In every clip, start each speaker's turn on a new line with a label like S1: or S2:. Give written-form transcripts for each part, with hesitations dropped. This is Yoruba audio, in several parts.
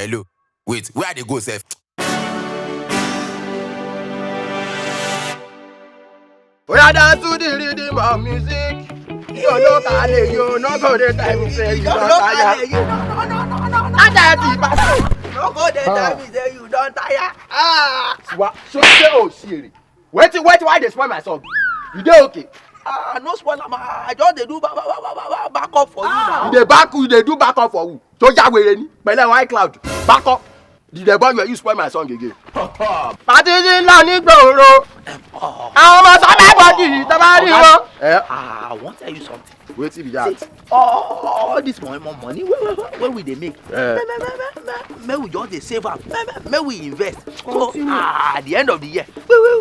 S1: Hello. Wait, where they go, sef?
S2: We are dance to the rhythm of music. You look at it, you not go the time say you don't tire. Not that deep. No go the time say you don't tire. What? So say oh Siri. Wait, why they spoil my song? You dey okay? No spoil am. I just dey do back up for you now. You dey do back up for who? To jawere ni. Pẹ̀lẹ́ white cloud. Back up. The boy you spoil my song again. Party ńlá ní gbòòrò. Àwọn ọmọ sábẹ́ bọ́dì tọ́ba rí wọn.
S3: I wan tell you something.
S2: Wetin be that?
S3: All this money wey we dey make, make we just dey save am, make we invest. So at the end of the year,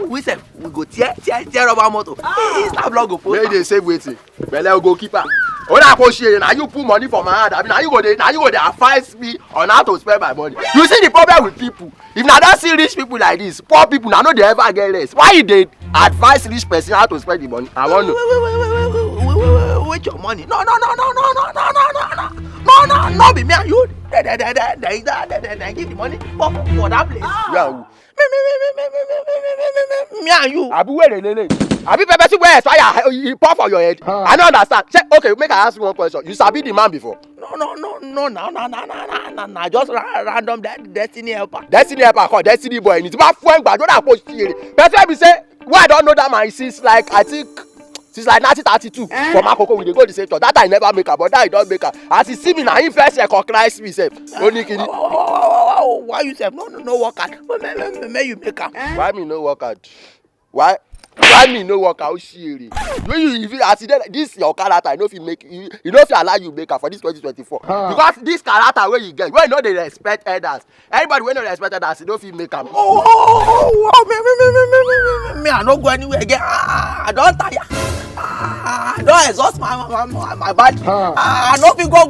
S3: we sef we go tear rubber motor. Insta blog go post.
S2: Make dey save wetin? Pẹ̀lẹ́ goalkeeper. Oda ko share na you put money for my hand. I mean, na you go dey advise me on how to spend my money. You see the problem with people. If na don see rich people like this, poor people na no dey ever get rest. Why you dey advise rich person how to spend the money? I wan know.
S3: Wait your money. No, be me and you. They give the money for that place.
S2: Yeah.
S3: Me and you.
S2: Abi where lele? Abi pepper soup wey expire you pour for your head. I no understand. Say okay, make I ask you one question. You sabi the man before?
S3: No, just random destiny helper.
S2: Destiny helper call destiny boy. Ni ti ba fún ẹgbàá don na po ṣire. Person be say, why I don't know that man since like I think since like 1932 for Makoko we dey go the same church. That I never make am, but that I don make am. As he see me na him first recognize me sef. Only kini.
S3: Why you sef no work hard? Make you make am.
S2: Why me no work hard? Why me no work out shiri? When you even as this your character, I no fit make you no fit allow you make am for this 2024. Because this character wey you get, wey no dey respect elders. Anybody wey no respect elders, you no fit make am.
S3: Me I no go anywhere again. I don tire. I don exhaust my body. I no fit go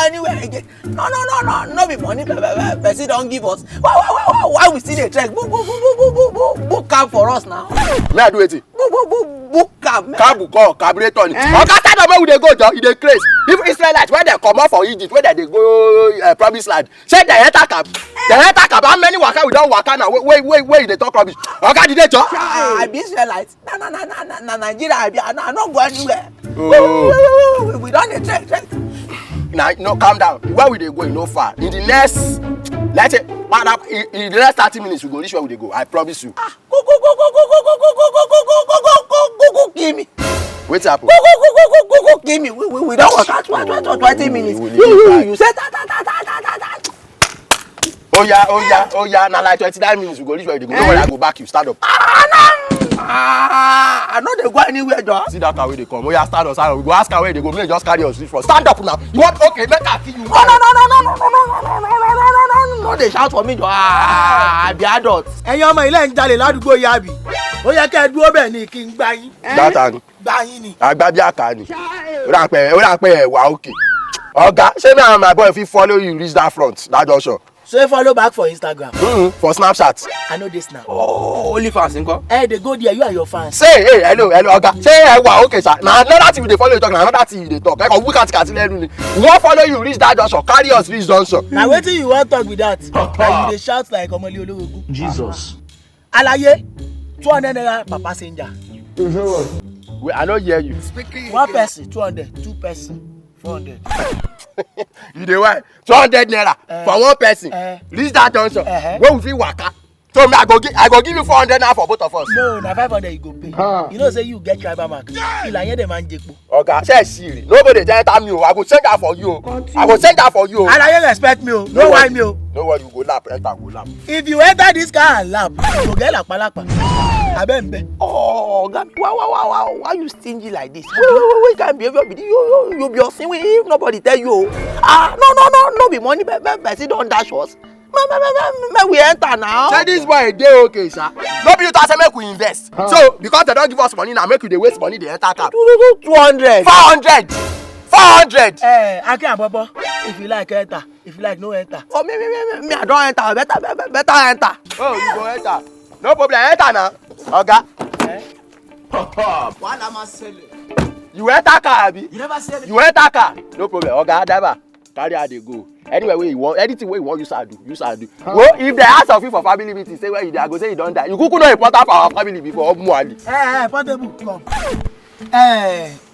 S3: anywhere again. No be money person don give us. Why we still dey trek? Book cab for us now.
S2: May I do wetin?
S3: Book cab.
S2: Cab call carburetor ni. Oga tell them where we dey go jo, e dey craze. If Israelites when they comot for Egypt, when they dey go promised land, say they enter cab. They enter cab. How many waka we don waka now? Where you dey talk rubbish? Oga did they jo?
S3: I be Israelites. Na Nigeria I be. I no go anywhere. We don dey trek.
S2: Now no calm down. Where we dey go, no far. In the next, let's say, in the next 30 minutes we go reach where we dey go. I promise you.
S3: Go give me.
S2: Wait happen.
S3: Go give me. We don't work out 20 minutes. You said that.
S2: Oh yeah. Now like 29 minutes we go reach where we dey go. Don't worry, I go back you. Stand up.
S3: I know they go anywhere, though.
S2: See that car where they come. Oh yeah, stand up. We go ask her where they go. May just carry us reach for. Stand up now. You want okay? Make her kill you.
S3: No, they shout for me, though. I be adult.
S4: Ẹ̀yin ọmọ ilé ń jalè ládùúgbò Yabi. Ó yẹ kẹ́ ẹ dúró bẹ́ẹ̀ ni kí n gbá yín.
S2: Data ni.
S4: Gbá yín ni.
S2: Agba bí aka ni. Ó dà pé ẹ wà okay. Oga, say me and my boy fit follow you reach that front, that junction.
S4: So you follow back for Instagram.
S2: For Snapchat.
S4: I know this now.
S3: Only fans, nko.
S4: Hey, they go there. You and your fans.
S2: Say, hey, hello, Oga. Say, wow, okay, sir. Now another thing they follow you talk. Now another thing they talk. Like we can't we won't follow you reach that junction. Carry us reach junction.
S4: Now wait till you want talk with that. Like you dey shout like Omoli Ologogu.
S3: Jesus.
S4: Alaye, 200 naira per passenger.
S2: Wait, I don't hear you.
S4: One person, 200. Two person, 400.
S2: You dey why? 200 naira for one person. Reach that junction. Where we fit waka. So me I go give you 400 naira for both of us.
S4: No, na 500 you go pay. You know say you get tribal mark. Ilaye dem man jepo.
S2: Oga, say Siri. Nobody dey enter me o. I go send that for you.
S4: Alaye respect me o. No why me o.
S2: No worry, you go lap, enter go lap.
S4: If you enter this car and lap, you go get lakpalakpa. Abembe.
S3: Oh, God. Why you stingy like this? Wait, can't behavior be you be your if nobody tell you. No be money, but see don't dash us. We enter now.
S2: Say this boy dey okay, sir. No be you to say make we invest. So because they don't give us money now, make we dey waste money dey enter cab.
S3: 200.
S2: 400.
S4: Ake Abobo. If you like enter, if you like no enter.
S3: Oh me I don't enter. Better enter.
S2: Oh you go enter. No problem, enter now. Oga.
S4: What am I selling?
S2: You enter car, abi?
S4: You never said it.
S2: You enter car. No problem. Oga, driver. carry her dey go. Anyway, where you want, anything where you want, use her do. Well, if they ask of you for family meeting, say where you dey, I go say you don't die. You could know important for our family before Omuali.
S4: Portable, come.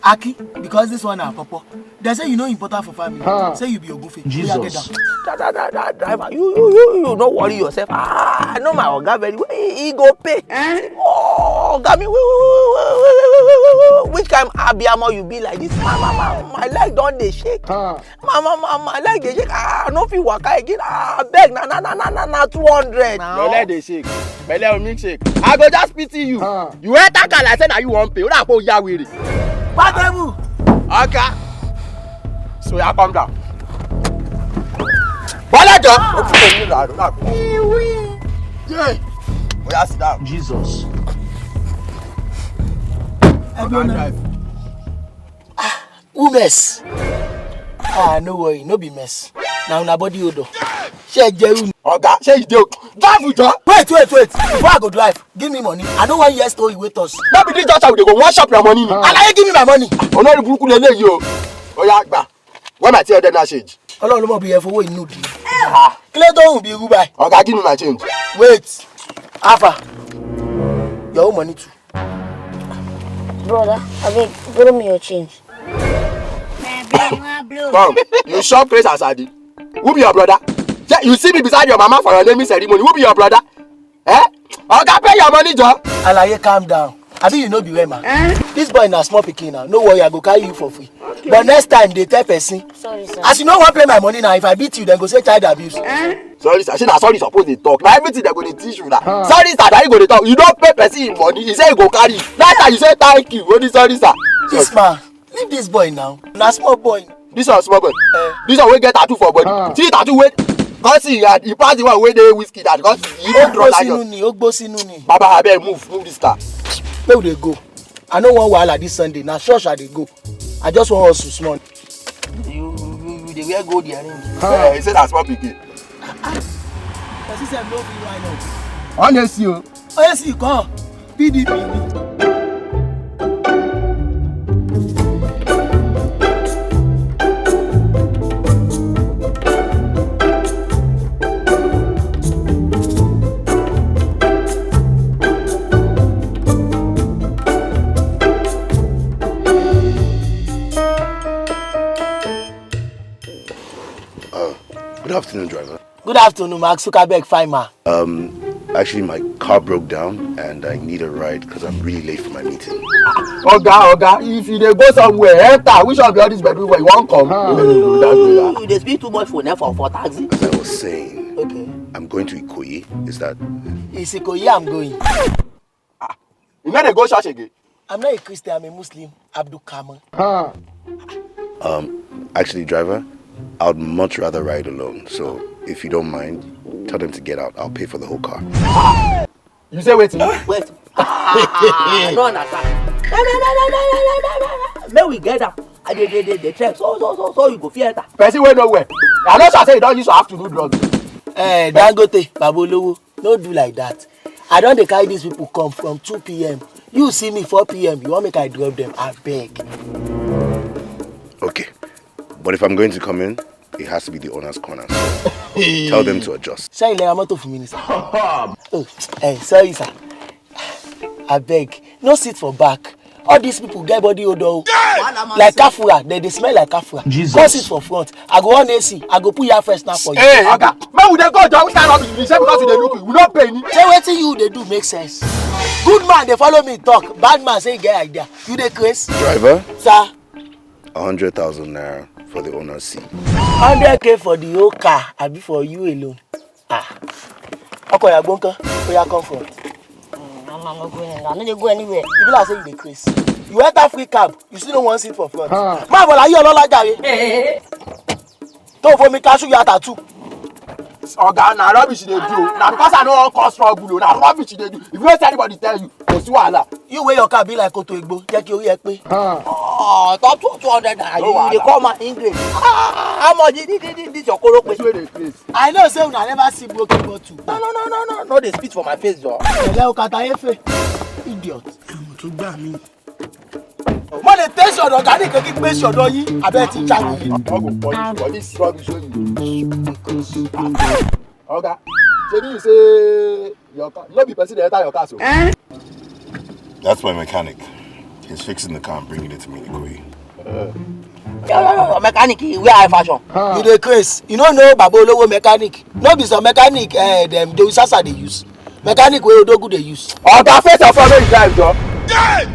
S4: Aki, because this one are Popo. They say you know important for family. Say you be a goofy.
S3: Jesus. Driver, you don't worry yourself. I know my Oga very well. He go pay. Oh, Gami, which kind of abiyamo you be like this? My leg don't they shake. My leg they shake. No fit waka again. Beg na 200.
S2: Your leg they shake. My leg will make shake. I go just pity you. You enter car like say na you want pay. Una po ya wiri.
S4: Portable.
S2: Okay. So ya calm down. Balajo. Yeah. We are sit down.
S1: Jesus.
S4: Who mess? No worry, no be mess. Now una body odor. Check Jeru.
S2: Oga, say you dey. Drive with her.
S4: Wait. Before I go drive, give me money. I don't want your story with us.
S2: No be this just how we dey go wash up your money.
S4: Alaye, give me my money.
S2: Onori buruku lele yi o. Oya gba. When my tell them that change.
S4: Ọlọ́run ló mọ̀ bí ẹ fowó inú di. Kílẹ̀ tó ń bí irú báyìí.
S2: Oga, give me my change.
S4: Wait. Alpha. Your own money too.
S5: Brother, I mean, borrow me your change.
S2: Come, you shop place as Adi. Who be your brother? Yeah, you see me beside your mama for your naming ceremony. Who be your brother? Oga, pay your money, John.
S4: Alaye, calm down. Abi you no be well, man. This boy na small pikin now. No worry, I go carry you for free. Okay. But next time they tell person.
S5: Sorry, sir.
S4: As you no wan pay my money now, if I beat you, then go say child abuse.
S2: Sorry, sir. Sorry, suppose they talk. Now everything they go to teach you now. Sorry, sir. Now you go to talk. You don't pay person in money. He say you go carry. Last time you say thank you. Only sorry, sir.
S4: This man, leave this boy now. Na small boy.
S2: This one small boy. This one will get tattoo for body. See tattoo wait. Cause he pass the one where they whiskey that. Cause he don't draw like you.
S4: Ogbosi nuni.
S2: Baba, abeg move this car.
S4: Where they go? I no wan wahala this Sunday. Na church I dey go. I just wan hustle small.
S3: You dey wear gold earring.
S2: He say na small pikin.
S4: Person say no be why not.
S2: Honestly o.
S4: Honestly come. PDP.
S6: Good afternoon, driver.
S4: Good afternoon, Mark Zuckerberg, fine man.
S6: Actually, my car broke down and I need a ride because I'm really late for my meeting.
S2: Oga, if you dey go somewhere, enter. Which of all this bedroom where you want come?
S3: You dey speak too much for taxi.
S6: As I was saying,
S4: Okay.
S6: I'm going to Ikoyi. Is that?
S4: It's Ikoyi I'm going.
S2: You know they go church again.
S4: I'm not a Christian, I'm a Muslim. Abdul Kamal.
S6: Actually, driver, I'd much rather ride alone. So if you don't mind, tell them to get out. I'll pay for the whole car.
S2: You say wait.
S3: Wait. I don't understand. May we get up. They check. So you go theater.
S2: Person wey nowhere. I know say you don't use to have to do drugs.
S4: Dangote, Babolowo, no do like that. I don dey carry these people come from 2 p.m. You see me 4 p.m. You want make I drop them? I beg.
S6: Okay. But if I'm going to come in, it has to be the owner's corner. So tell them to adjust.
S4: Say ilẹ̀ amọ́tò fún mi ni sir. Sorry sir. I beg. No sit for back. All these people get body odor. Like kafura. They smell like kafura.
S1: Jesus.
S4: Go sit for front. I go on AC. I go put your first now for you.
S2: Hey, Oga. Man, we dey go job. We stand up. You say because you dey look. We don't pay any.
S4: Say wetin you dey do make sense. Good man dey follow me talk. Bad man say he get idea. You dey craze?
S6: Driver,
S4: Sir.
S6: 100,000 naira for the owner's seat.
S4: 100K for the whole car. I be for you alone. Okay, I go nkan. Oya come front.
S5: I'm not going anywhere. I no dey go anywhere.
S4: You be like say you dey craze. You enter free cab. You still no wan sit for front. Ma bola yi olola jare. Don't for me cash you tattoo.
S2: Oga, na rubbish you dey do. Na because I no wan cause trouble. Na rubbish you dey do. If you let anybody tell you, go see wahala.
S4: You wear your car be like Koto Egbo. Jẹ́ kí orí ẹ pé.
S3: Top 200 naira. You dey call my English. How much this your koro pe?
S4: I know say una never see broken bottle.
S3: No dey spit for my face, Joe.
S4: Ẹ̀lẹ́ o kata efe. Idiot. Mo tún gbà mí. Mo lè tẹ́ Space your organic keep space your doyi. Abeg ti jack you.
S2: I go punish you. This rubbish wey you. Oga, shebi you say your car, no be person dey enter your car so.
S6: That's my mechanic. He's fixing the car and bringing it to me in a way.
S3: Mechanic where I fashion.
S4: You dey craze. You no know Baba Olowo mechanic. No be some mechanic dem dey sasa dey use. Mechanic wey Odogu dey use.
S2: Oga face your front when you drive job.
S6: Yes!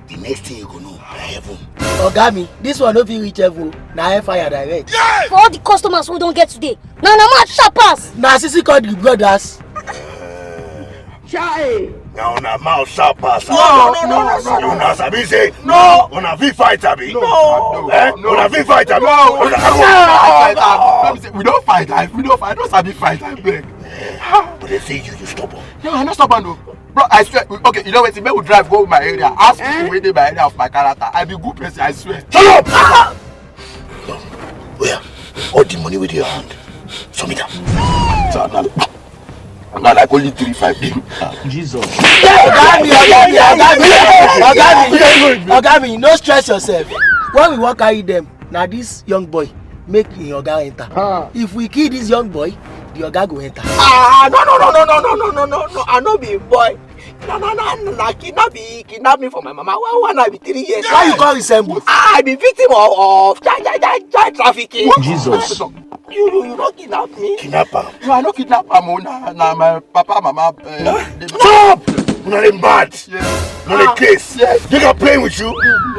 S6: The next thing you go know, heaven.
S4: Oga mi, this one no fit reach heaven. Na air fire direct.
S6: Yes!
S5: For all the customers who don't get today. Now, man, sharp pass.
S4: Na Sisi called the brothers.
S6: Now on a mouth sharp pass.
S2: No.
S6: You na sabi say
S2: No.
S6: On a V5 abi.
S2: No.
S6: On a V5 abi.
S2: We don't fight. We don't fight. I don't sabi fight. I beg.
S6: But they say you stubborn.
S2: No, I'm not stubborn though. Bro, I swear. Okay, you know what? If we drive go my area, ask people where they my area of my character. I be good person. I swear.
S6: Shut up! Where? All the money with your hand. Show me that.
S2: So I'm not like only 3-5 days.
S4: Jesus. Ogami, no stress yourself. When we wan carry them, now this young boy make the oga enter. If we kill this young boy, the oga go enter.
S3: No. I no be boy. No. Kidnap me for my mama. When I be 3 years.
S4: Why you call resemble?
S3: I be victim of child trafficking.
S4: Jesus.
S3: You don't kidnap me.
S6: Kidnapper.
S2: No, I no kidnap am. Na my papa, mama.
S6: Stop! You're not mad.
S2: Yes.
S6: Not a case.
S2: Yes.
S6: You think I'm playing with you?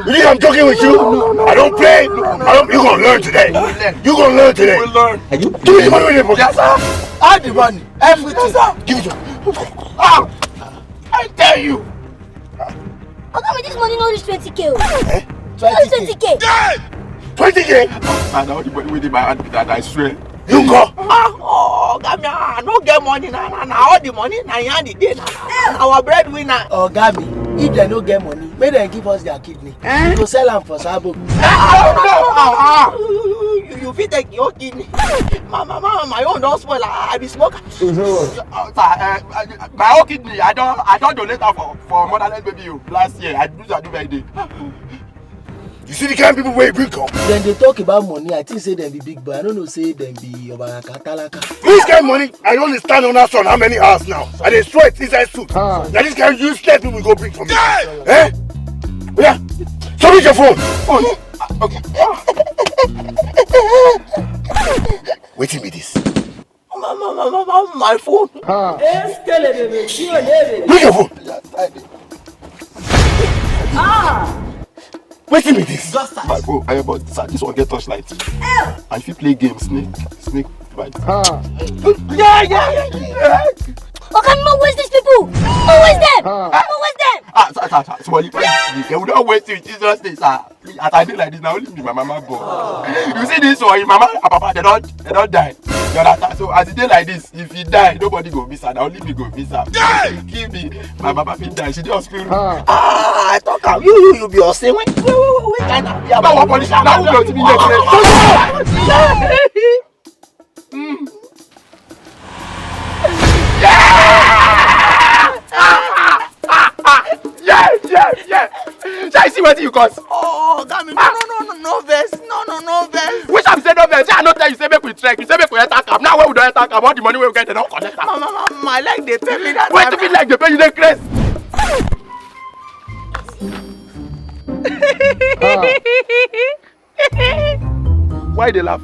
S6: You think I'm joking with you?
S2: No.
S6: I don't play. You gonna learn today. You gonna learn today.
S2: We learn.
S6: Give me the money with the
S2: Yes, sir.
S4: All the money, everything.
S2: Yes, sir.
S6: Give it to me.
S2: I tell you.
S5: Okay, this money no reach 20k.
S6: Eh?
S5: No reach 20k.
S6: 20K?
S2: Man, all the money with my hand, that I swear.
S6: You go.
S3: I no get money na all the money na yan the day na our breadwinner.
S4: Ogami, if they no get money, make them give us their kidney. We go sell them for Sabo.
S3: You fit take your kidney. My own don't spoil. I be smoker.
S2: My own kidney, I don't donate that for motherless baby last year. I do very day.
S6: You see the kind of people where you bring come?
S4: Then they talk about money. I think say them be big boy. I don't know say them be Obaraka Talaka.
S6: This kind of money, I only stand on that sun how many hours now? And they sweat inside suit. Now this kind of useless people go bring from me. Eh? Yeah. Show me your phone.
S2: Okay.
S6: Waiting me this.
S3: My phone.
S6: Bring your phone. Waiting me this.
S2: My phone, but this one get touchlight. And if you play games, snake bite.
S3: Yeah.
S5: Okay, no waste these people. No waste them. No waste them.
S2: Small, they will not wait till Jesus says, as I do like this, now only me, my mama born. You see this one, mama and papa, they don't die. You understand? So as it dey like this, if he die, nobody go miss her. Now only me go miss her. If he kill me, my mama fit die. She just feel.
S3: I talk am. You be your same. Wait, kind of.
S2: Yeah, but what police? Now who go to me here today? Yeah. Shall I see what you cause?
S3: Oh, God, no verse. No verse.
S2: Which I'm saying no verse. I not tell you say make we trek. You say make we enter camp. Now when we don't enter camp, all the money we get, they don't collect.
S3: My leg they pay me that.
S2: Wait to be like they pay you the grace. Why they laugh?